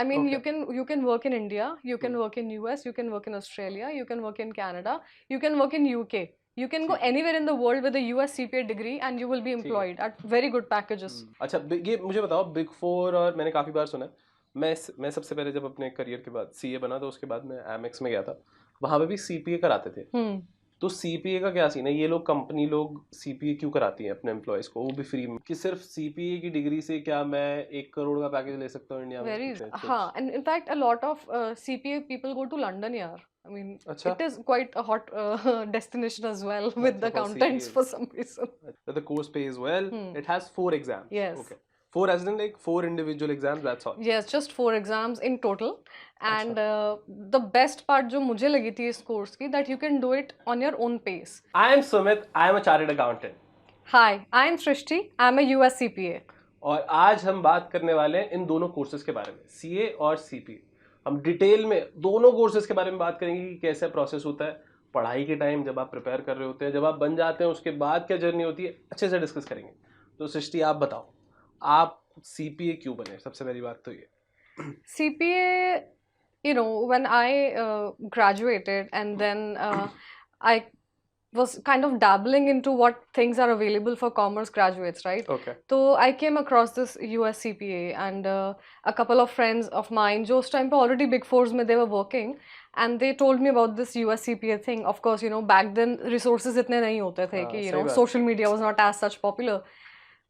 I mean, Okay. you can work in India, you can work in US, you can work in Australia, you can work in Canada, you can work in UK. You can go ठीक है। anywhere in the world with a US CPA degree and you will be ठीक है। employed at very good packages. अच्छा, ये मुझे बताओ, big four और मैंने काफ़ी बार सुना है। मैं सबसे पहले जब अपने करियर के बाद सीए बना तो उसके बाद मैं एमएक्स में गया था। वहाँ पे भी सीपीए कराते थे। Hmm. तो सीपीए का क्या सीन है? ये लोग कंपनी लोग सीपीए क्यों कराती हैं अपने एम्प्लॉयज़ को, वो भी फ्री में? कि सिर्फ सीपीए की डिग्री से क्या मैं 1 करोड़ का पैकेज ले सकता हूँ इंडिया में? Very, कुछ कुछ। and in fact, a lot of CPA people go to London, yeah. I mean, अच्छा। it is quite a hot destination as well with अच्छा, the for accountants CPAs. for some reason. The course pays well. Hmm. It has 4 exams. Yes. Okay. 4 as in like 4 individual exams, that's all. Yes, just 4 exams in total. अच्छा। And the best part जो मुझे लगी थी इस course की, that you can do it on your own pace. I am Sumit. I am a chartered accountant. Hi, I am Srishti. I am a US CPA. और आज हम बात करने वाले हैं इन दोनों कोर्सेज के बारे में, सीए और सीपीए। हम डिटेल में दोनों कोर्सेज के बारे में बात करेंगे कि कैसे प्रोसेस होता है पढ़ाई के टाइम, जब आप प्रिपेयर कर रहे होते हैं, जब आप बन जाते हैं उसके बाद क्या जर्नी होती है, अच्छे से डिस्कस करेंगे। तो सृष्टि, आप बताओ, आप सीपीए क्यों बने? सबसे पहली बात तो ये। CPA, you know, when I graduated and then I was kind of dabbling into what things are available for commerce graduates, right? Okay. So I came across this US CPA and a couple of friends of mine, jo us time pe already Big Fours mein they were working, and they told me about this US CPA thing. Of course, you know, back then resources itne nahi hote the ki, you सही know, बात है। social media was not as such popular.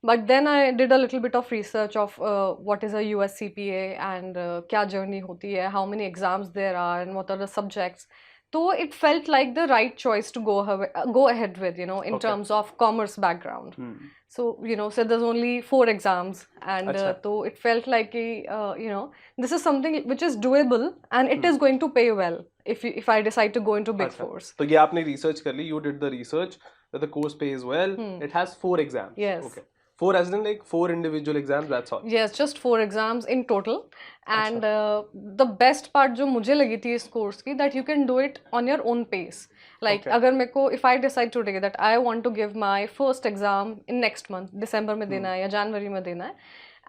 But then I did a little bit of research of what is a US CPA and kya journey hoti hai, how many exams there are, and what are the subjects. So it felt like the right choice to go ahead with, you know, in Okay. terms of commerce background. So, you know, so there's only 4 exams, and अच्छा। so it felt like, you know, this is something which is doable and it is going to pay well if I decide to go into Big अच्छा, Fours. तो ये आपने research कर ली, you did the research that the course pays well. It has 4 exams. Yes. Okay. 4 as in like 4 individual exams, that's all. Yes, just 4 exams in total. And अच्छा। the best part जो मुझे लगी थी इस course की, that you can do it on your own pace. Like Okay. अगर मेरे को, if I decide today that I want to give my first exam in next month, December में देना है या January में देना है,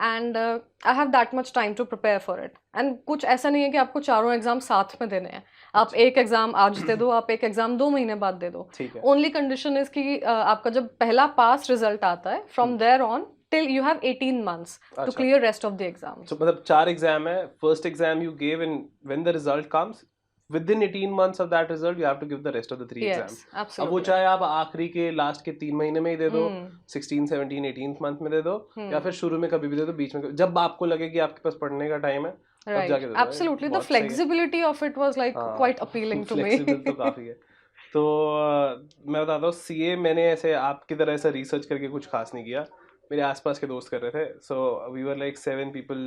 and I have that much time to prepare for it. And कुछ ऐसा नहीं है कि आपको चारों एग्जाम साथ में देने हैं। आप एक एग्जाम आज दे दो, आप एक एग्जाम 2 महीने बाद दे दो। ठीक है। ओनली कंडीशन इज कि आपका जब पहला पास रिजल्ट आता है, from there on till you have 18 months to अच्छा। clear rest of the exams. तो मतलब 4 एग्जाम है, first exam you gave and when the result comes within 18 months of that result you have to give the rest of the 3 Yes, exams. अब वो absolutely. चाहे आप आखिरी के last के 3 महीने में ही दे दो, 16, 17, 18th मंथ में दे दो, या फिर शुरू में कभी भी दे दो, बीच में जब आपको लगे कि आपके पास पढ़ने का टाइम है तब Right, जाके दे दो। absolutely. The बहुत सही है। flexibility of it was like हाँ, quite appealing to me. Flexible तो काफी है। तो मैं बताता हूँ, सीए मैंने ऐसे आपकी तरह ऐसा रिसर्च करके कुछ खास नहीं किया, मेरे आसपास के दोस्त कर रहे थे। So we were like 7 people,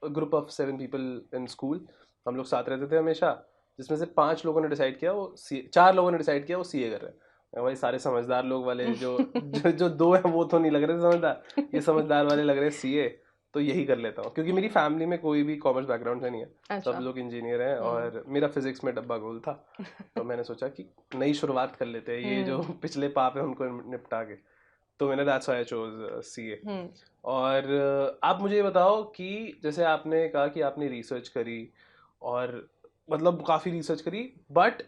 group of 7 people in school. हम लोग साथ रहते थे हमेशा, जिसमें से 5 लोगों ने डिसाइड किया वो 4 लोगों ने डिसाइड किया वो सीए कर रहे हैं। मैं भाई सारे समझदार लोग वाले जो 2 हैं वो तो नहीं लग रहे समझदार, ये समझदार वाले लग रहे सीए, तो यही कर लेता हूँ। क्योंकि मेरी फैमिली में कोई भी कॉमर्स बैकग्राउंड से नहीं है, सब अच्छा। लोग इंजीनियर हैं और मेरा फिजिक्स में डब्बा गोल था। तो मैंने सोचा कि नई शुरुआत कर लेते हैं, ये जो पिछले पाप है उनको निपटा के। तो मैंने that's why I chose CA. और आप मुझे ये बताओ कि जैसे आपने कहा कि आपने रिसर्च करी और मतलब काफ़ी रिसर्च करी, बट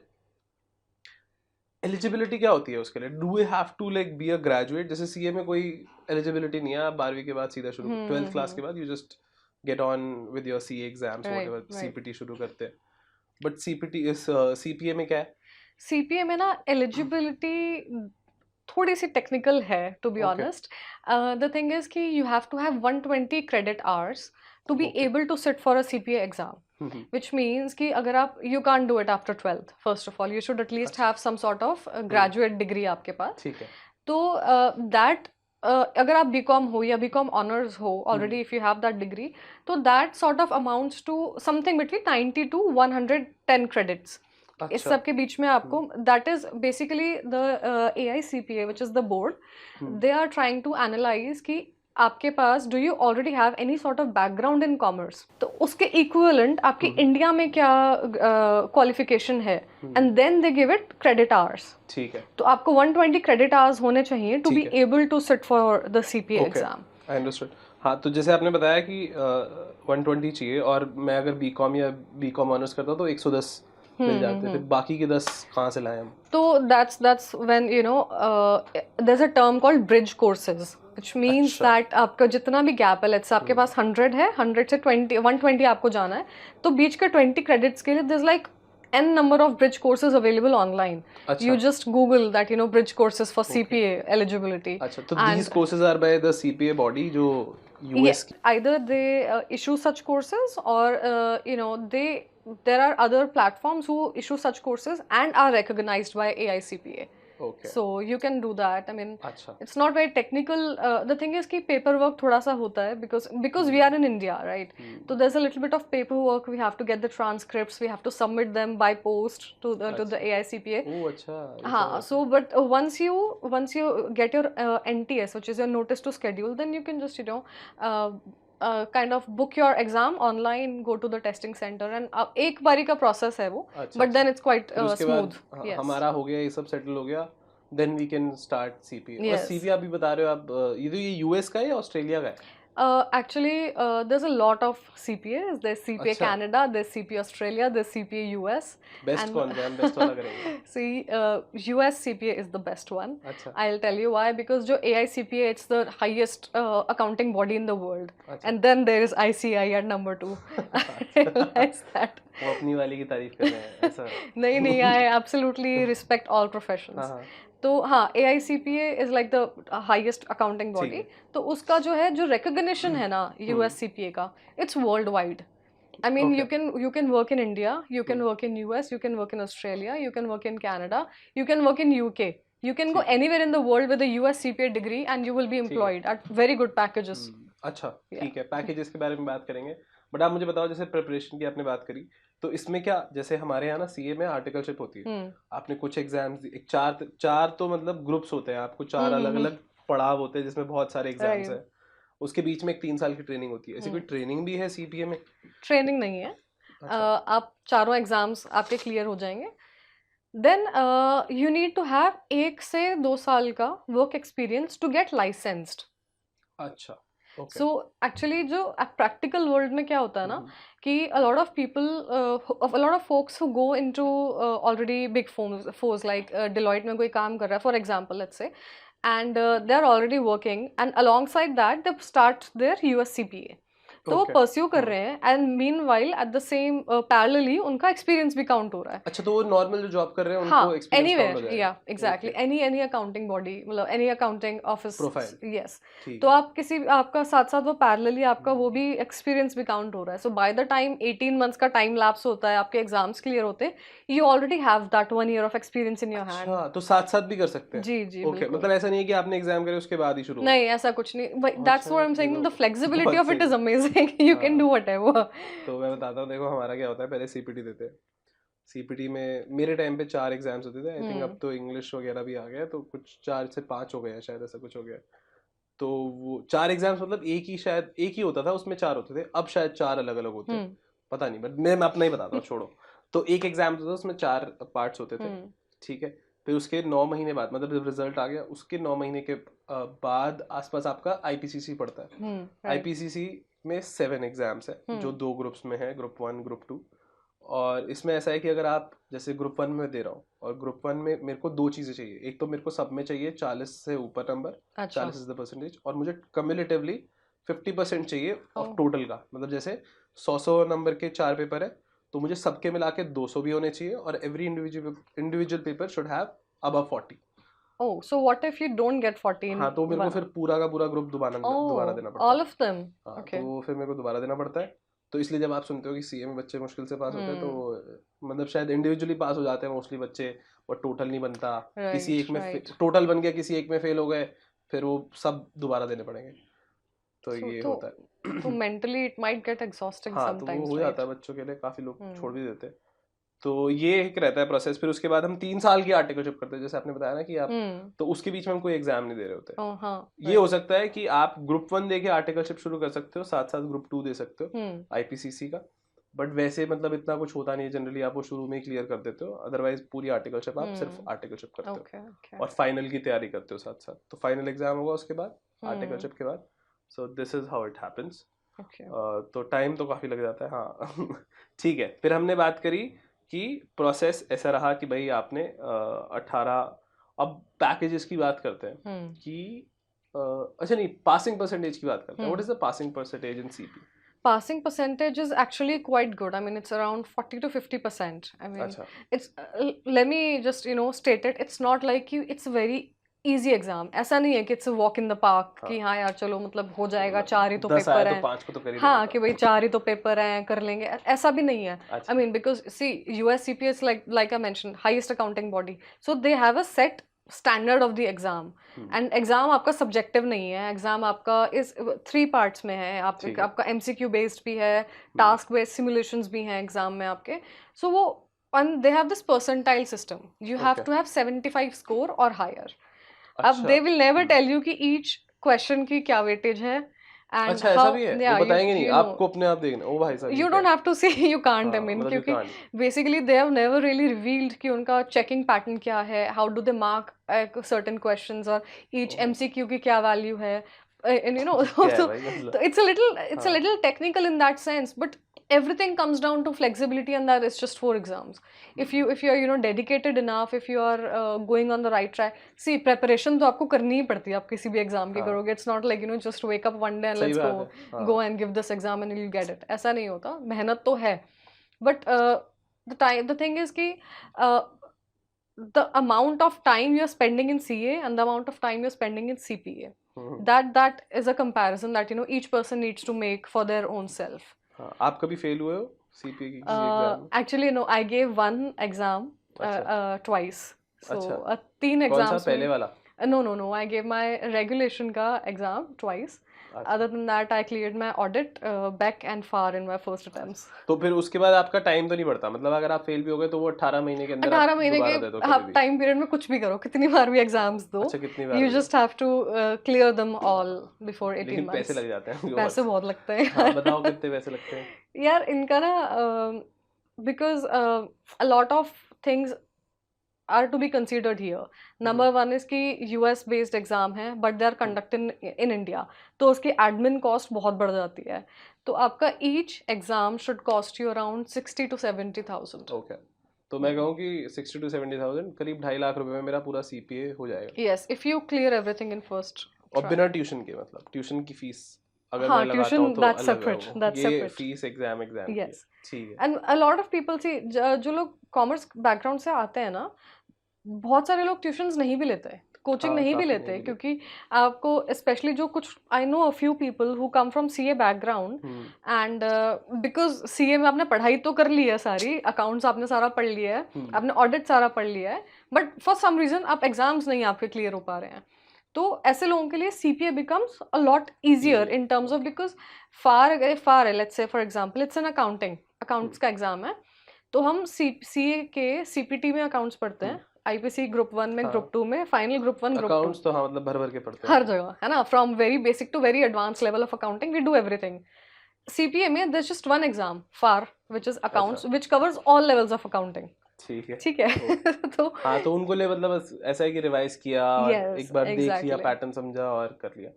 एलिजिबिलिटी क्या होती है उसके लिए? Do we have to like be a graduate? जैसे सीए में कोई एलिजिबिलिटी नहीं है, आप 12वीं के बाद सीधा शुरू, 12th क्लास के बाद you just get on with your CA exams, whatever, CPT शुरू करते हैं। बट सीपीटी इस सीपीए में क्या है? सीपीए में ना एलिजिबिलिटी थोड़ी सी टेक्निकल है, to be honest. The thing is कि you have to have 120 credit hours to be able to sit for a CPA exam, which means कि अगर आप you can't do it after 12th. First of all, you should at least have some sort of graduate degree आपके पास। ठीक है। तो that अगर आप BCom हो या BCom honors हो already, if you have that degree, तो that sort of amounts to something between 90 to 110 credits. इस सब के बीच में आपको, that is basically the AICPA, which is the board, they are trying to analyze कि आपके पास do you already have any sort of background in commerce, तो उसके इक्विवेलेंट आपकी इंडिया में क्या क्वालिफिकेशन है, and then they give it credit hours. ठीक है। तो आपको 120 क्रेडिट आवर्स होने चाहिए to be able to sit for the CPA exam. I understood. हाँ, तो जैसे आपने बताया कि 120 चाहिए, और मैं अगर बीकॉम या बीकॉम ऑनर्स करता हूँ तो 110 मिल जाते, फिर बाकी के 10 कहाँ से लाएं हम? So that's when there's a term called bridge courses, which means अच्छा। that आपका जितना भी गैप है, let's say आपके पास 100 है, 100 से 120 आपको जाना है, तो बीच के 20 credits के लिए there's like n number of bridge courses available online. अच्छा। You just Google that, bridge courses for CPA eligibility. अच्छा, तो these And courses are by the CPA body जो yeah, US की? either they issue such courses, or there are other platforms who issue such courses and are recognized by AICPA. Okay. So you can do that. I mean, अच्छा। it's not very technical. The thing is कि paperwork थोड़ा सा होता है, because we are in India, right? So there's a little bit of paperwork. We have to get the transcripts. We have to submit them by post to the AICPA. ओह अच्छा, ये सब हाँ, रहता so but once you get your NTS, which is your notice to schedule, then you can just kind of book your exam online, go to the testing center, and एक बारी का process है वो, है। अच्छा but अच्छा, then it's quite फिर उसके smooth. बाद Yes. हमारा हो गया, ये सब सेटल हो गया, then we can start CPA. और Yes. सीपीए आप भी बता रहे हो, आप ये यूएस का है या ऑस्ट्रेलिया का है? Actually, there's a lot of CPAs. There's CPA अच्छा, Canada, there's CPA Australia, there's CPA US, best and कौन सा है? हम बेस्ट वाला करेंगे। see, US CPA is the best one. अच्छा I'll tell you why. Because जो AICPA, it's the highest accounting body in the world, अच्छा। and then there is ICI at number 2. I realize that. वो अपनी वाली की तारीफ कर रहे हैं ऐसा? नहीं नहीं, I absolutely respect all हाँ professions. हाँ, तो हाँ, AICPA is like the highest accounting ठीक body. है। तो उसका जो है, जो recognition है ना US CPA का, it's worldwide. I mean, okay. you can work in India, you can work in US, you can work in Australia, you can work in Canada, you can work in UK. You can go ठीक है। anywhere in the world with a US CPA degree and you will be ठीक है। employed at very good packages. अच्छा, Yeah. ठीक है, packages के बारे में बात करेंगे। बट आप मुझे बताओ, जैसे प्रिपरेशन की आपने बात करी, तो इसमें क्या, जैसे हमारे यहाँ ना सीए में आर्टिकलशिप होती है, आपने कुछ एग्जाम्स, एक चार तो मतलब ग्रुप्स होते हैं, आपको चार अलग अलग पड़ाव होते हैं जिसमें बहुत सारे एग्जाम्स Right. हैं। उसके बीच में एक 3 साल की ट्रेनिंग होती है। ऐसी कोई ट्रेनिंग भी है सीपीए में? ट्रेनिंग नहीं है। अच्छा। आप चारों एग्जाम्स आपके क्लियर हो जाएंगे, then you need to have 1 से 2 साल का work experience to get licensed. अच्छा, ओके। सो एक्चुअली जो प्रैक्टिकल वर्ल्ड में क्या होता है ना, कि a lot of people, a lot of folks who go into already big firms like Deloitte में कोई काम कर रहा है, for example, let's say, and they are already working, and alongside that they start their US CPA. तो वो okay. Pursue कर रहे हैं, and meanwhile at the same parallelly उनका एक्सपीरियंस भी काउंट हो रहा है। अच्छा, तो वो नॉर्मल जो जॉब कर रहे हैं उनको हाँ, एक्सपीरियंस काउंट हो एनीवेयर, जाएगा? या exactly, okay. Any accounting body, मतलब any accounting office. Profile. Yes. ठीक तो है। आप किसी, आपका साथ साथ वो पैरेलली आपका वो भी एक्सपीरियंस भी काउंट हो रहा है। सो बाय द टाइम 18 मंथ्स का टाइम लैप्स होता है, आपके एग्जाम्स क्लियर होते हैं, you already have that 1 year of experience in your hand. अच्छा, तो साथ साथ भी कर सकते हैं? जी जी, ओके, बिल्कुल। मतलब ऐसा नहीं है कि आपने एग्जाम करे उसके बाद ही शुरू हो? नहीं, ऐसा कुछ नहीं। दैट्स व्हाट आई एम अच्छा, ये सेइंग, द तो फ्लेक्सिबिलिटी बहुत ऑफ इट सही इज है। अमेजिंग। यू कैन डू हाँ, व्हाटएवर। तो मैं बताता हूँ, देखो हमारा क्या होता है, पहले सीपीटी देते हैं। सीपीटी में मेरे टाइम पे 4 एग्जाम्स होते थे। आई थिंक अब तो इंग्लिश वगैरह भी आ गया है, तो कुछ 4 से 5 हो गया है शायद, ऐसा कुछ हो गया है। तो वो 4 एग्जाम्स, मतलब शायद एक ही होता था, उसमें 4 होते थे, अब शायद 4 अलग अलग होते हैं, पता नहीं, बट मैं अपना ही बताता हूँ, छोड़ो। तो एक एग्जाम होता था, उसमें 4 पार्ट्स होते थे, ठीक है। फिर उसके 9 महीने बाद, मतलब जब रिजल्ट आ गया उसके 9 महीने के बाद आसपास आपका आईपीसीसी पड़ता है। आईपीसीसी में 7 एग्जाम्स है, जो 2 ग्रुप्स में है, ग्रुप 1 ग्रुप 2। और इसमें ऐसा है कि अगर आप, जैसे ग्रुप 1 में दे रहा हूँ, और ग्रुप 1 में मेरे को 2 चीज़ें चाहिए। एक तो मेरे को सब में चाहिए 40 से ऊपर नंबर, अच्छा। 40 इज द परसेंटेज, और मुझे कम्युलेटिवली 50% चाहिए ऑफ टोटल का। मतलब जैसे 100 नंबर के 4 पेपर है, तो मुझे सबके मिला के 200 भी होने चाहिए, और every individual paper should have above 40। Oh, so what if you don't get 14? हाँ, तो मेरे को फिर पूरा का पूरा ग्रुप दोबारा देना पड़ता है। All of them? हाँ, Okay. तो फिर मेरे को दोबारा देना पड़ता है। तो इसलिए जब आप सुनते हो कि सीए में बच्चे मुश्किल से पास होते हैं, तो मतलब शायद इंडिविजुअली पास हो जाते हैं मोस्टली बच्चे, और टोटल नहीं बनता। किसी एक में टोटल बन गया, किसी एक में फेल हो गए, फिर वो सब दोबारा देने पड़ेंगे। तो ये होता है। तो mentally it might get exhausting हाँ, तो समटाइम्स, वो हो जाता है बच्चों के लिए, काफी लोग छोड़ भी देते हैं। तो ये एक रहता है प्रोसेस। फिर उसके बाद हम 3 साल की आर्टिकलशिप करते हैं, जैसे आपने बताया ना कि आप, तो उसके बीच में हम कोई एग्जाम नहीं दे रहे होते। हाँ, ये हो सकता है कि आप ग्रुप 1 देके आर्टिकलशिप शुरू कर सकते हो, साथ साथ ग्रुप 2 दे सकते हो आईपीसीसी का। बट वैसे मतलब इतना कुछ होता नहीं है, जनरली आप वो शुरू में ही क्लियर कर देते हो। अदरवाइज पूरी आर्टिकलशिप आप सिर्फ आर्टिकलशिप करते हो, और फाइनल की तैयारी करते हो साथ साथ। तो फाइनल एग्जाम होगा उसके बाद, आर्टिकलशिप के बाद, so this is how it happens. Okay. तो टाइम तो काफ़ी लग जाता है हाँ। ठीक है, फिर हमने बात करी कि प्रोसेस ऐसा रहा कि भाई आपने 18, अब पैकेजेस की बात करते हैं कि अच्छा नहीं, पासिंग परसेंटेज की बात करते हैं। What is the passing percentage in CP? Passing percentage is actually quite good. I mean, it's around 40 to 50%. I mean, अच्छा it's let me just state it. It's not like you. It's a very easy exam. ऐसा नहीं है कि it's a walk in the park हाँ, कि हाँ यार चलो मतलब हो जाएगा, मतलब 4 ही तो 10 आया पेपर तो हैं. 5 को तो कर ही हाँ लेंगे कि भाई 4 ही तो पेपर हैं, कर लेंगे, ऐसा भी नहीं है. अच्छा I mean, because see, USCP is like I mentioned, highest accounting body. So they have a set standard of the exam. And exam आपका सब्जेक्टिव नहीं है. एग्जाम आपका इस 3 पार्ट्स में है. ठीक है आपका MCQ बेस्ड भी है, टास्क बेस्ड सिमुलेशंस भी हैं एग्जाम में आपके. सो वो and they have this percentile system. You have okay to have 75 score or higher. अब अच्छा they will never tell you कि each question की क्या weightage है and अच्छा how. ऐसा भी है, वो Yeah, बताएंगे नहीं, you know, आपको अपने आप देखना। ओ भाई साहब ये you क्या don't है? have to see, you can't. I हाँ mean, मतलब यू क्योंकि can't basically they have never really revealed कि उनका checking pattern क्या है, how do they mark certain questions और each ओ भाई MCQ की क्या value है, and क्या है so भाई मतलब it's a हाँ little technical in that sense, but everything comes down to flexibility, and that is just 4 exams. If you are dedicated enough, if you are going on the right track. See, preparation तो आपको करनी ही पड़ती है, आप किसी भी exam की हाँ करोगे. It's not like just wake up one day and सही let's बात है हाँ go and give this exam and you'll get it. ऐसा नहीं होता, मेहनत तो है. But the thing is कि uh, the amount of time you're spending in CA and the amount of time you're spending in CPA, hmm, that is a comparison that each person needs to make for their own self. हाँ आप कभी fail हुए हो CPA की किसी exam में? Actually, no, I gave one exam अच्छा twice. अच्छा So 3 कौन सा exams पहले में. वाला? No, I gave my regulation का exam twice. अच्छा Other than that, I cleared my audit back and far in my first attempts. तो फिर उसके बाद आपका टाइम तो नहीं बढ़ता, मतलब अगर आप फेल भी हो गए तो वो 18 महीने के अंदर 18 आप महीने दोबारा के दे दो कभी आप भी? टाइम पीरियड में कुछ भी करो, कितनी बार भी एग्जाम्स दो, अच्छा कितनी बार यू भी? Just have to clear them all before 18 लेकिन पैसे months. लग जाते हैं उनके पैसे बहुत। बहुत लगते हैं हाँ यार. बताओ कितने पैसे लगते हैं? यार इनका ना because a lot of things are to be considered here. Number one is कि US based exam है, but they are conducted in India. तो उसकी admin cost बहुत बढ़ जाती है. तो आपका each exam should cost you around 60 to 70,000. Okay तो मैं कहूँ कि 60 to 70,000 करीब 2.5 लाख रुपए में मेरा पूरा सीपीए हो जाएगा। Yes, if you clear everything in first और try. बिना ट्यूशन के, मतलब ट्यूशन की फीस अगर हाँ, मैं लगाता tuition हूँ तो that's अलग है separate. वो, That's ये separate. फीस एग्जाम की है। Yes. ठीक है And a lot of people see जो लोग कॉमर्स बैकग्राउंड से आते हैं ना, बहुत सारे लोग ट्यूशंस नहीं भी लेते, कोचिंग हाँ नहीं भी काफी लेते, नहीं भी क्योंकि आपको स्पेशली जो कुछ I know a few people who come from CA background and because CA में आपने पढ़ाई तो कर ली है सारी, अकाउंट्स आपने सारा पढ़ लिया है, आपने ऑडिट सारा पढ़ लिया है, बट फॉर सम रीजन आप एग्जाम्स नहीं आपके क्लियर हो पा रहे हैं. तो ऐसे लोगों के लिए CPA becomes a lot easier in terms of, because far है, let's say for example it's an accounts का एग्जाम है, तो हम सीए के सीपीटी में अकाउंट्स पढ़ते हैं, आईपीसी ग्रुप 1 में, हाँ ग्रुप 2 में, फाइनल ग्रुप 1 ग्रुप 2, अकाउंट्स तो हाँ मतलब भर भर के पढ़ते हर हैं जगह है ना, from very basic to very advance level of accounting we do everything. CPA में there's just one exam far which is accounts अच्छा which covers all levels of accounting. ठीक है ठीक है. ओके तो हाँ तो उनको लिए मतलब बस ऐसा है कि रिवाइज किया और yes, एक बार देख लिया, exactly. पैटर्न समझा और कर लिया।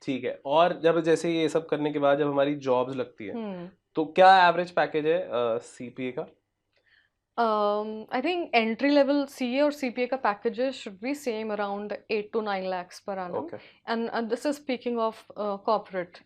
ठीक है, और जब जैसे ये सब करने के बाद जब हमारी जॉब्स लगती है तो क्या एवरेज पैकेज है सीपीए का? I think entry level CA और CPA का packages should be same around 8 to 9 lakhs per annum. Okay And this is speaking of corporate,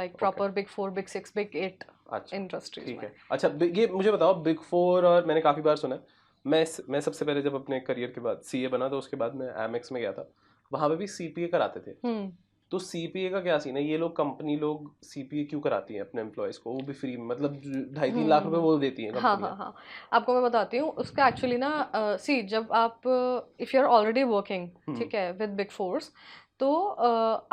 like proper Big 4, Big 6, Big 8 अच्छा industries ठीक में. है। अच्छा ये मुझे बताओ बिग 4, और मैंने काफ़ी बार सुना है, मैं सबसे पहले जब अपने करियर के बाद सीए बना तो उसके बाद मैं एमएक्स में गया था, वहाँ पे भी सीपीए कराते थे। तो सीपीए का क्या सीन है, ये लोग कंपनी लोग सीपीए क्यों कराती हैं अपने एम्प्लॉयज को, वो भी फ्री में, मतलब 2.5-3 लाख रुपए वो देती हैं हाँ कंपनियां। हाँ हाँ, आपको मैं बताती हूँ उसका एक्चुअली ना. सी जब आप if you are already working, ठीक है, विद बिग फोर्स, तो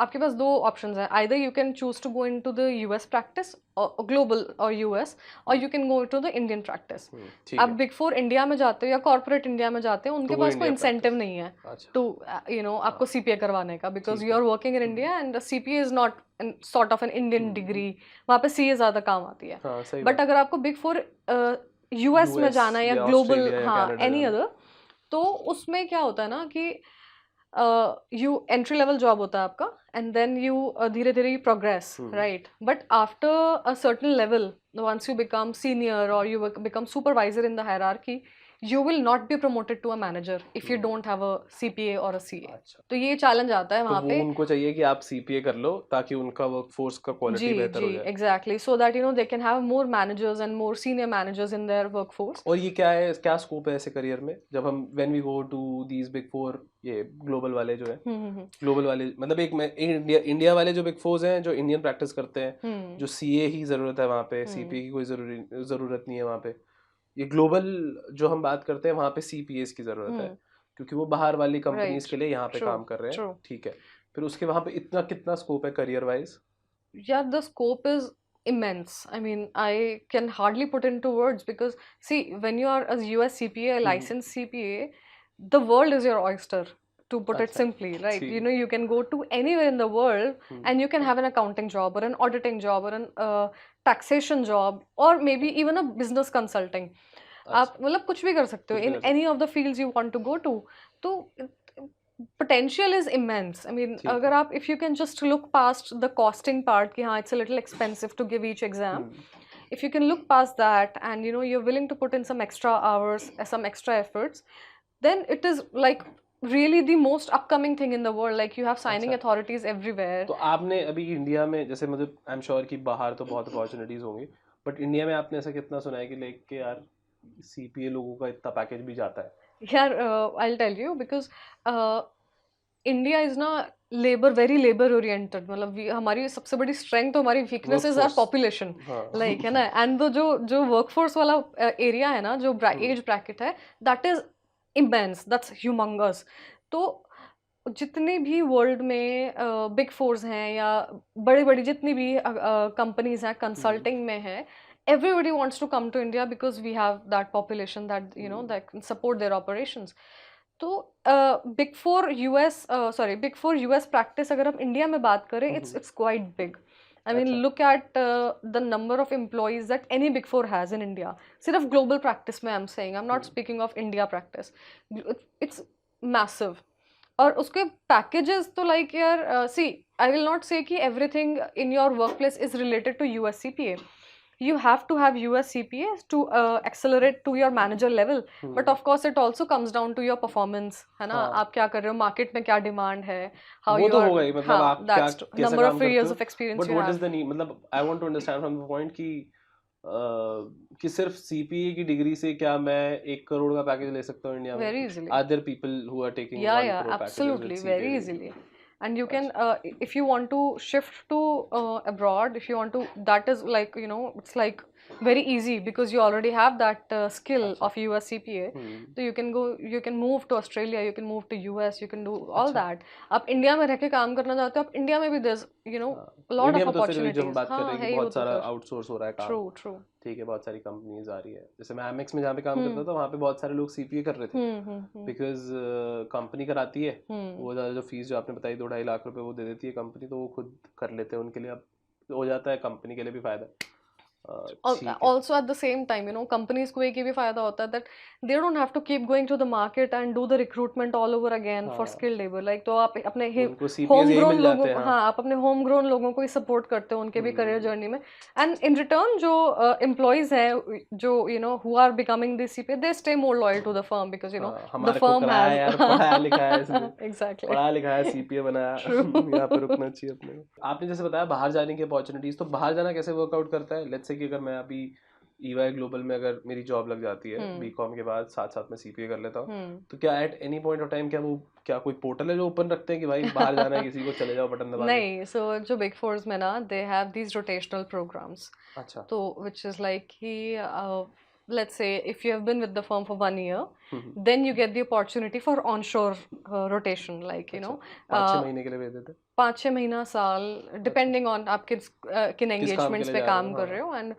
आपके पास 2 ऑप्शंस हैं. Either you can choose to go into the US practice और ग्लोबल और यूएस, और you can go to the Indian practice. ठीक आप है बिग 4 इंडिया में जाते हो या कॉर्पोरेट इंडिया में जाते हो, उनके तो वो पास कोई इंडिया इंसेंटिव practice। नहीं है अच्छा टू आपको सीपीए करवाने का, बिकॉज ठीक यू है are working in India and CPA is not sort of an Indian degree. वहाँ पे सीए ज्यादा काम आती है. हाँ सही बट बात। अगर आपको बिग 4 यूएस में यूएस जाना है या या ग्लोबल, ऑस्ट्रेलिया या हाँ कनाडा एनी जाना। अदर, तो उसमें क्या होता है ना कि you entry level job होता है आपका, and then you धीरे धीरे you progress, right? But after a certain level, once you become senior or you become supervisor in the hierarchy, you will not be promoted to a manager if you don't have a CPA or a CA. अच्छा, तो ये challenge आता है तो वहाँ वो पे. उनको चाहिए कि आप सीपीए कर लो ताकि उनका वर्कफोर्स का क्वालिटी बेहतर हो जाए. Exactly. So that, you know, they can have more managers and more senior managers in their workforce. और ये क्या है, क्या स्कोप है ऐसे करियर में जब हम when we go to these big four, ये ग्लोबल वाले जो है, ग्लोबल वाले मतलब एक मैं इंडिया वाले जो बिग फोर्स हैं जो इंडियन प्रैक्टिस करते हैं, जो सीए ही जरूरत है वहाँ पे, सीपीए की कोई जरूरत नहीं है वहाँ पे. ये ग्लोबल जो हम बात करते हैं वहाँ पे सीपीएस की जरूरत है क्योंकि वो बाहर वाली कंपनीज के लिए यहाँ पे काम कर रहे हैं. ठीक है, फिर उसके वहाँ पे इतना कितना स्कोप है career wise? Yeah, the scope is immense. I mean, I can hardly put into words because, see, when you are a US CPA, a licensed CPA, the world is your oyster, to put it अच्छा, simply, right? ठीक. You know, you can go to anywhere in the world and you can have an accounting job or an auditing job or an taxation job or maybe even a business consulting. आप मतलब कुछ भी कर सकते हो in any of the fields you want to go to. तो potential is immense. I mean, अगर आप if you can just look past the costing part कि हाँ it's a little expensive to give each exam, if you can look past that and you know you're willing to put in some extra hours, some extra efforts, then it is like really the most upcoming thing in the world. Like you have signing authorities everywhere. तो आपने अभी India में जैसे मतलब I am sure कि बाहर तो बहुत अपॉर्चुनिटीज होंगी, बट इंडिया में आपने ऐसा कितना सुना है कि लाइक के यार सीपीए लोगों का इतना पैकेज भी जाता है? यार I'll tell you because India is ना वेरी लेबर ओरिएंटेड. मतलब हमारी सबसे बड़ी स्ट्रेंथ तो हमारी weakness is our population, like है ना. एंड तो जो वर्कफोर्स वाला एरिया है ना, जो एज ब्रैकेट है, that is immense, that's humongous. तो जितने भी वर्ल्ड में बिग फोर्स हैं या बड़ी बड़ी जितनी भी कंपनीज हैं कंसल्टिंग में है, everybody wants to come to India because we have that population that you know that can support their operations. तो बिग फोर यूएस प्रैक्टिस अगर हम इंडिया में बात करें, it's quite big. I mean, look at the number of employees that any big four has in India. सिर्फ global practice में I'm saying, I'm not speaking of India practice. It's massive. और उसके packages तो like यार, see, I will not say कि everything in your workplace is related to US CPA. You have to have US CPA to accelerate to your manager level, but of course it also comes down to your performance, है ना. आप क्या कर रहे हो, market में क्या demand है, how वो you तो are, होगा ही, मतलब आप क्या कैसे number काम of करते years हो, of experience but you what have. is the need, मतलब I want to understand from the point कि सिर्फ सीपीए की डिग्री से क्या मैं 1 करोड़ का पैकेज ले सकता हूँ इंडिया में? Very easily. Are there people who are taking 1 Yeah, crore packages absolutely, with very CPA? easily. And you can if you want to shift to abroad, if you want to, that is like, you know, it's like very easy because you already have that skill of US CPA. So you can go, you can move to Australia, you can move to US, you can do all that. आप India में रह के काम करना चाहते हो, आप India में भी there's, you know, a lot India of में तो फिर जो opportunities. हम बात कर रहे हैं कि बहुत सारा आउटसोर्स हो रहा है काम. True. ठीक है, बहुत सारी कंपनीज आ रही है. जैसे मैं एमएक्स में जहाँ पे काम करता था वहाँ पे बहुत सारे लोग सीपीए कर रहे थे बिकॉज कंपनी कराती है, वो ज़्यादा जो फीस जो आपने बताई 2-2.5 लाख रुपए वो दे देती है कंपनी, तो वो खुद कर लेते हैं, उनके लिए अब हो जाता है, कंपनी के लिए भी फायदा. Also at the same time, you know, companies को एक ये भी फायदा होता है that they don't have to keep going to the market and do the recruitment all over again for skilled labor. Like तो आप अपने homegrown लोगों को, हाँ, आप अपने homegrown लोगों को ही support करते हो उनके भी career journey में, and in return जो employees हैं जो you know who are becoming the CPA, they stay more loyal to the firm because you know the firm has पढ़ाया लिखा है इसने, exactly, पढ़ा लिखा है, सीपीए बनाया, यहाँ पे रुकना चाहिए अपने को. आपने जैसे बताया बाहर जाने की अपॉर्चुनिटीज, तो बाहर जाना कैसे वर्कआउट करता है? लेट्स से कि अगर मैं अभी EY ग्लोबल में अगर मेरी जॉब लग जाती है बीकॉम के बाद, साथ साथ में सीपीए कर लेता हूँ, तो क्या at any point of time क्या कोई पोर्टल है जो ओपन रखते हैं कि भाई बाहर जाना है किसी को, चले जाओ बटन दबा? नहीं, सो जो बिग फोर्स में ना they have these rotational programmes. अच्छा. तो which is like कि let's say if you have been with the firm for 1 year, then you get the opportunity for onshore rotation, like you know 5-6 महीने के लिए भेज देते? 5-6 महीना, साल, डिपेंडिंग ऑन आप किन एंगेजमेंट्स पे काम कर रहे हो and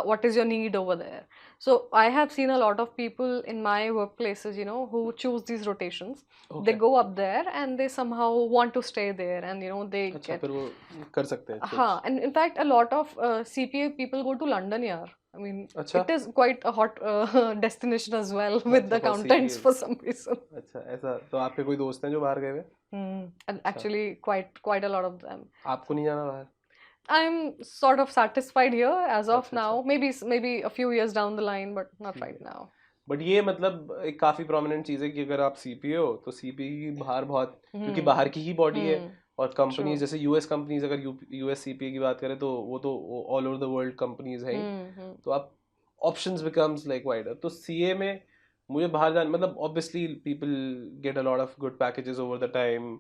what is your need over there. So I have seen a lot of people in my workplaces, you know, who choose these rotations. They go up there and they somehow want to stay there and you know they अच्छा, फिर वो कर सकते हैं. हाँ, and in fact a lot of CPA people go to London यार. I mean, अच्छा it is quite a hot destination as well with the अच्छा, for accountants CPAs. for some reason. अच्छा ऐसा, तो आपके कोई दोस्त हैं जो बाहर गए हुए? And अच्छा, actually, quite a lot of them. आपको नहीं जाना बाहर? I'm sort of satisfied here as of अच्छा now. अच्छा, Maybe a few years down the line, but not ठीक right है। now. बट ये मतलब एक काफ़ी प्रोमिनेंट चीज़ है कि अगर आप सीपीए हो तो सीपीए की बाहर बहुत, क्योंकि Hmm. बाहर की ही बॉडी है, Hmm. और कंपनीज True. जैसे यूएस कंपनीज, अगर यूएस सीपीए की बात करें तो वो तो all over the world companies हैं ही, Hmm. तो आप ऑप्शंस बिकम्स लाइक वाइडर। तो सीए में मुझे बाहर जाने, मतलब obviously people get a lot of good packages over the time,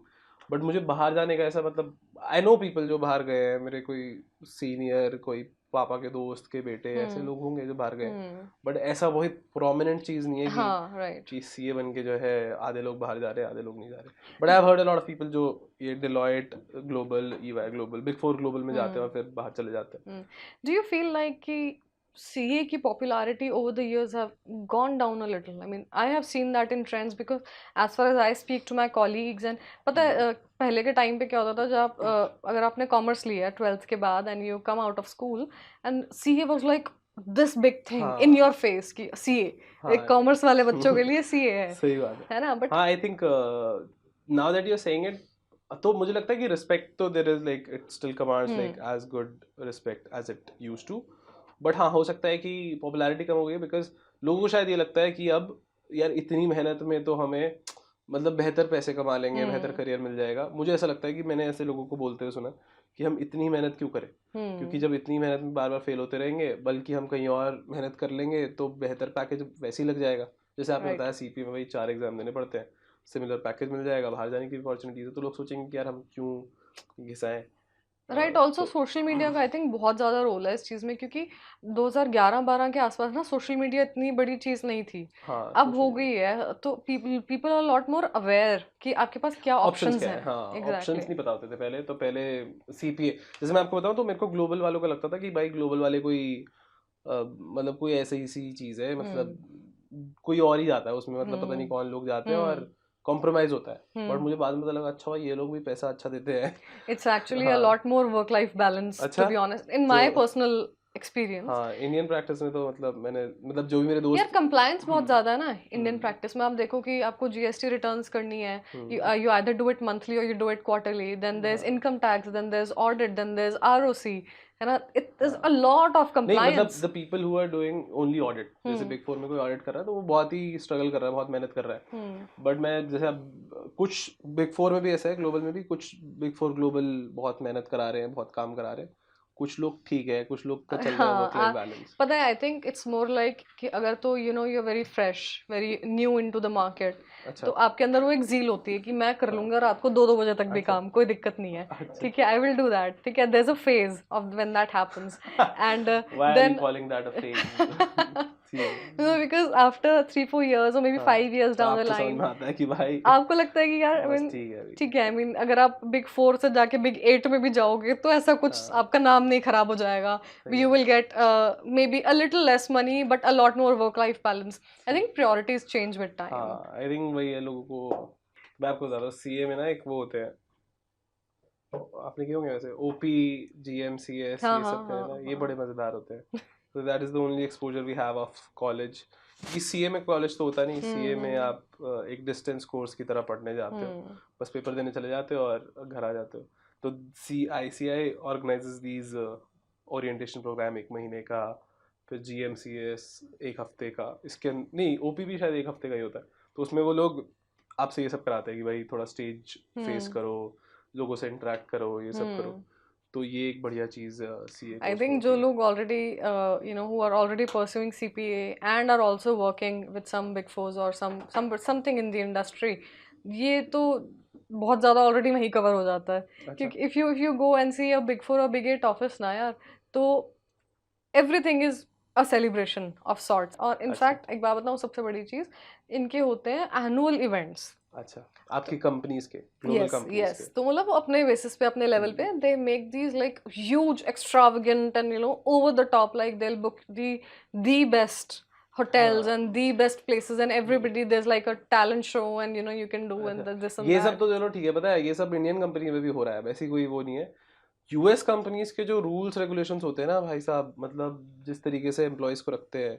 but मुझे बाहर जाने का ऐसा, मतलब आई नो पीपल जो बाहर गए हैं, मेरे कोई सीनियर, कोई पापा के दोस्त के बेटे, ऐसे Hmm. लोग होंगे जो बाहर गए, Hmm. बट ऐसा वही प्रोमिनेंट चीज़ नहीं है हाँ, right. कि सीए बन के जो है आधे लोग बाहर जा रहे हैं आधे लोग नहीं जा रहे। But I have heard a lot of people जो ये Deloitte global, EY global, big four global में जाते हैं Hmm. और फिर बाहर चले जाते हैं। Do you feel like कि CA की popularity over the years have gone down a little? I mean, I have seen that in trends because as far as I speak to my colleagues and पता है पहले के time पे क्या होता था, जब अगर आपने कॉमर्स लिया 12th के बाद and you come out of school and CA was like this big thing in your हाँ face कि CA हाँ एक कॉमर्स वाले बच्चों के लिए CA सही बात है ना? But हाँ, I think now that you are saying it, तो मुझे लगता है कि रिस्पेक्ट तो there is, like it still commands like as good respect as it used to, but हाँ हो सकता है कि पॉपुलैरिटी कम हो गई बिकॉज लोगों को शायद ये लगता है कि अब यार इतनी मेहनत में तो हमें मतलब बेहतर पैसे कमा लेंगे, बेहतर करियर मिल जाएगा। मुझे ऐसा लगता है कि मैंने ऐसे लोगों को बोलते हुए सुना कि हम इतनी मेहनत क्यों करें, क्योंकि जब इतनी मेहनत में बार बार फेल होते रहेंगे, बल्कि हम कहीं और मेहनत कर लेंगे तो बेहतर पैकेज वैसे ही लग जाएगा। जैसे आपने right. बताया सीपी में वही 4 एग्जाम देने पड़ते हैं, सिमिलर पैकेज मिल जाएगा, बाहर जाने की अपॉर्चुनिटीज है, तो लोग सोचेंगे कि यार हम क्यों घिसाएं। राइट, ऑल्सो तो सोशल मीडिया का आई थिंक बहुत ज़्यादा रोल है इस चीज़ में, क्योंकि 2011-12 के आसपास ना सोशल मीडिया इतनी बड़ी चीज़ नहीं थी, हाँ अब हो सोशल गई है, तो people are lot more aware कि आपके पास क्या ऑप्शंस ऑप्शंस क्या है, हैं। हाँ ऑप्शंस एग्जैक्टली। नहीं पता होते थे पहले, तो पहले सीपीए, जैसे मैं आपको बताऊं तो मेरे को ग्लोबल वालों का लगता था कि भाई ग्लोबल वाले कोई मतलब कोई ऐसी ही सी चीज़ है, हम्म। मतलब कोई और ही जाता है उसमें, मतलब पता नहीं हम्म। कौन लोग जाते हैं हम्म। और कॉम्प्रोमाइज़ होता है। बट हम्म। मुझे बाद में पता लगा अच्छा भाई ये लोग भी पैसा अच्छा देते हैं। इट्स एक्चुअली अ हाँ lot more work life balance to अच्छा, बी ऑनेस्ट इन तो माय पर्सनल एक्सपीरियंस। हाँ इंडियन प्रैक्टिस में तो मतलब मैंने, मतलब जो भी मेरे यार दोस्त कंप्लायंस बहुत हम्म ज़्यादा है ना इंडियन हम्म प्रैक्टिस में। आप देखो कि आपको जीएसटी रिटर्न्स करनी है, hmm, you either do it monthly और you do it quarterly, then there is हाँ income tax, then there is audit, then there is ROC, है ना? इट इज अ हाँ लॉट ऑफ नहीं मतलब compliance. The people who are doing only audit, जैसे hmm. Big four में कोई audit कर रहा है तो वो बहुत ही स्ट्रगल कर रहा है, बहुत मेहनत कर रहा है। हम्म। बट मैं जैसे अब कुछ बिग फोर में भी ऐसा है, ग्लोबल में भी कुछ बिग फोर ग्लोबल बहुत मेहनत करा रहे हैं, बहुत काम करा रहे हैं, कुछ लोग ठीक है, कुछ लोग का चल रहा है हाँ, वर्क लाइफ बैलेंस। पता है I think it's more like कि अगर तो you know you are very fresh, very new into the market, अच्छा तो आपके अंदर वो एक ज़ील होती है कि मैं कर हाँ लूंगा रात को 2-2 बजे तक भी अच्छा काम, कोई दिक्कत नहीं है। अच्छा ठीक है, आई विल डू दैट। ठीक है, there is a phase of when that happens and why are you then calling that a phase? ठीक you know, because after 3-4 years or maybe हाँ, 5 years तो down the आपको समझ line, में आता है कि भाई आपको लगता है कि यार आई बस मीन ठीक है अभी। ठीक है, आई मीन अगर आप बिग 4 से जाके बिग 8 में भी जाओगे तो ऐसा कुछ हाँ आपका नाम नहीं खराब हो जाएगा। सही यू बात। Will get may be a little less money but a lot more work life balance. I think priorities change with time. हाँ आई थिंक वही है लोगों को। मैं आपको बता रहा हूँ सीए में ना एक वो होते हैं, आपने किए होंगे वैसे ओपी, जीएम, सीएस, हाँ ये हाँ सब करे हाँ ना, ये हाँ। बड़े मज़ेदार होते हैं। तो that is the only exposure we have of college. कि सीए में कॉलेज तो होता नहीं, सीए में हम्म। आप एक डिस्टेंस कोर्स की तरह पढ़ने जाते हो, हम्म। बस पेपर देने चले जाते हो और घर आ जाते हो। तो सी आई सी आई ऑर्गेनाइजेज दीज ओरिएंटेशन प्रोग्राम, 1 महीने का, फिर जी एम सी एस 1 हफ्ते का, इसके नहीं ओपी भी शायद 1 हफ्ते का ही होता है। तो उसमें वो लोग आपसे ये सब कराते हैं कि भाई थोड़ा स्टेज फेस हम्म। करो, लोगों से इंटरेक्ट करो, ये सब करो। हम्म। तो ये एक बढ़िया चीज़ सीए I कोर्स में think होती जो है। लोग already who are already pursuing CPA and are also working with some big fours or something in the industry, ये तो बहुत ज़्यादा ऑलरेडी वहीं कवर हो जाता है। अच्छा क्योंकि if you go and see a big four or big 8 office ना यार, तो everything is a celebration of sorts. और अच्छा इनफैक्ट एक बात बताऊँ, सबसे बड़ी चीज़ इनके होते हैं एनुअल इवेंट्स। अच्छा, आपकी कंपनीज के, ग्लोबल यस कंपनीज के। यस, तो मतलब वो अपने बेसिस पे, अपने लेवल पे they make these like huge extravagant and over the top, like they will book the best hotels हाँ and the best places and everybody there's like a talent show and you can do अच्छा, and this and ये सब that. तो चलो ठीक है, पता है ये सब इंडियन कंपनी में भी हो रहा है, वैसी कोई वो नहीं है। यूएस कंपनीज के जो रूल्स रेगुलेशंस होते हैं ना भाई साहब, मतलब जिस तरीके से एम्प्लॉयज को रखते हैं,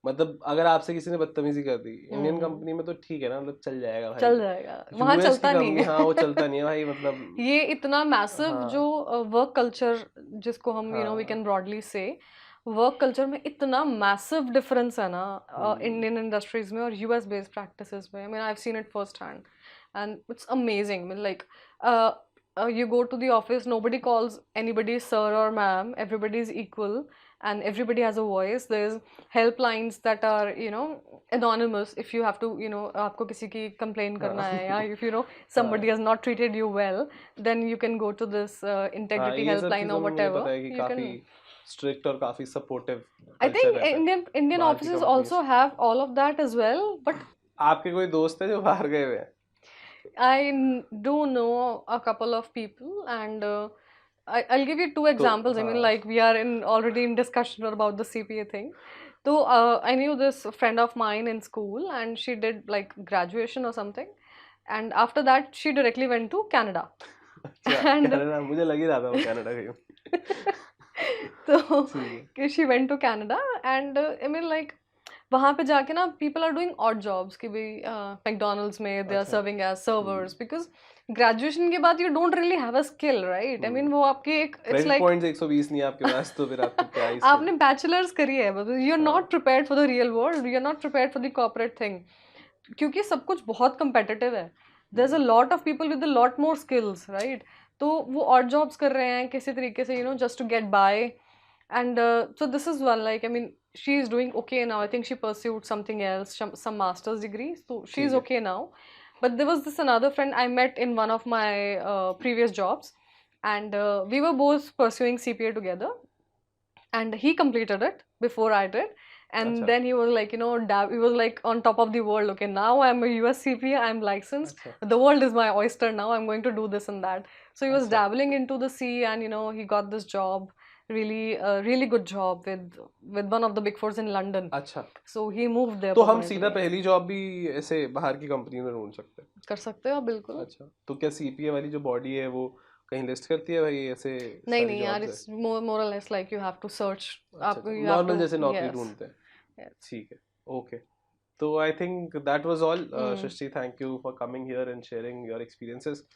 मतलब अगर आपसे किसी ने बदतमीजी कर दी इंडियन कंपनी में तो ठीक है ना, मतलब चल जाएगा भाई। चल जाएगा, वहाँ यूएस की चलता नहीं कंपनी, हाँ वो चलता है। नहीं है भाई, मतलब ये इतना मैसिव जो हाँ वर्क कल्चर जिसको हम वी हाँ कैन ब्रॉडली से, वर्क कल्चर में इतना मैसिव डिफरेंस है ना इंडियन इंडस्ट्रीज में और यूएस बेस्ड प्रैक्टिसेस में। I mean I have seen it first hand and it's amazing. Like you go to the office, nobody calls anybody sir or ma'am, everybody is equal and everybody has a voice. There's helplines that are, you know, anonymous if you have to, you know, आपको किसी की complain करना हाँ है या if you know somebody हाँ has not treated you well, then you can go to this हाँ, integrity ये सब helpline or चीज़ों में मुझे whatever. पता है कि You काफ़ी can, स्ट्रिक्ट और काफ़ी सपोर्टिव I कल्चर think रहता है Indian बाहर की offices companies. also have all of that as well, but आपके कोई दोस्त है जो बाहर गए हुए हैं? do know a couple of people, and I'll give you two तो examples. I mean, हाँ like we are in already in discussion about the CPA thing. So I knew this friend of mine in school, and she did like graduation or something, and after that she directly went to Canada. अच्छा, And Canada, मुझे लग ही रहा था वो Canada गई हूँ। so ठीक है। she went to Canada, and I mean like वहाँ पे जाके ना people are doing odd jobs कि भाई McDonald's में they are अच्छा serving as servers because graduation के बाद you don't really have a skill, right? I mean वो आपकी एक it's क्रेडिट like पॉइंट्स 120 नहीं है आपके पास, तो फिर आपको क्या ही आपने स्किल। बैचलर्स करी है but you're हाँ not prepared for the real world, you're not prepared for the corporate thing क्योंकि सब कुछ बहुत competitive है. There's a lot of people with a lot more skills, right? तो वो odd jobs कर रहे हैं किसी तरीके से, you know, just to get by. And so this is one, like, I mean, she is doing okay now. I think she pursued something else, some master's degree. So she's ठीक है। okay now. But there was this another friend I met in one of my previous jobs. And we were both pursuing CPA together. And he completed it before I did. And अच्छा then he was like, you know, he was like on top of the world. Okay, now I'm a US CPA, I'm licensed. अच्छा The world is my oyster now. I'm going to do this and that. So he was अच्छा dabbling into the sea, and you know, he got this job, really, really good job with one of the big fours in London. अच्छा। So he moved there तो हम सीधा permanently. पहली job भी ऐसे बाहर की कंपनी में ढूंढ सकते हैं? कर सकते हो आप बिल्कुल. अच्छा, तो क्या सीपीए वाली जो बॉडी है वो कहीं लिस्ट करती है भाई ऐसे नहीं सारी नहीं यार, जॉब्स है? it's more or less like you have to search. अच्छा आप अच्छा, you have नॉर्मल to, जैसे नौकरी yes, ढूंढते हैं। yes. ठीक है, ओके। तो I think that was all. Mm. Srishti, thank you for coming here and sharing your experiences.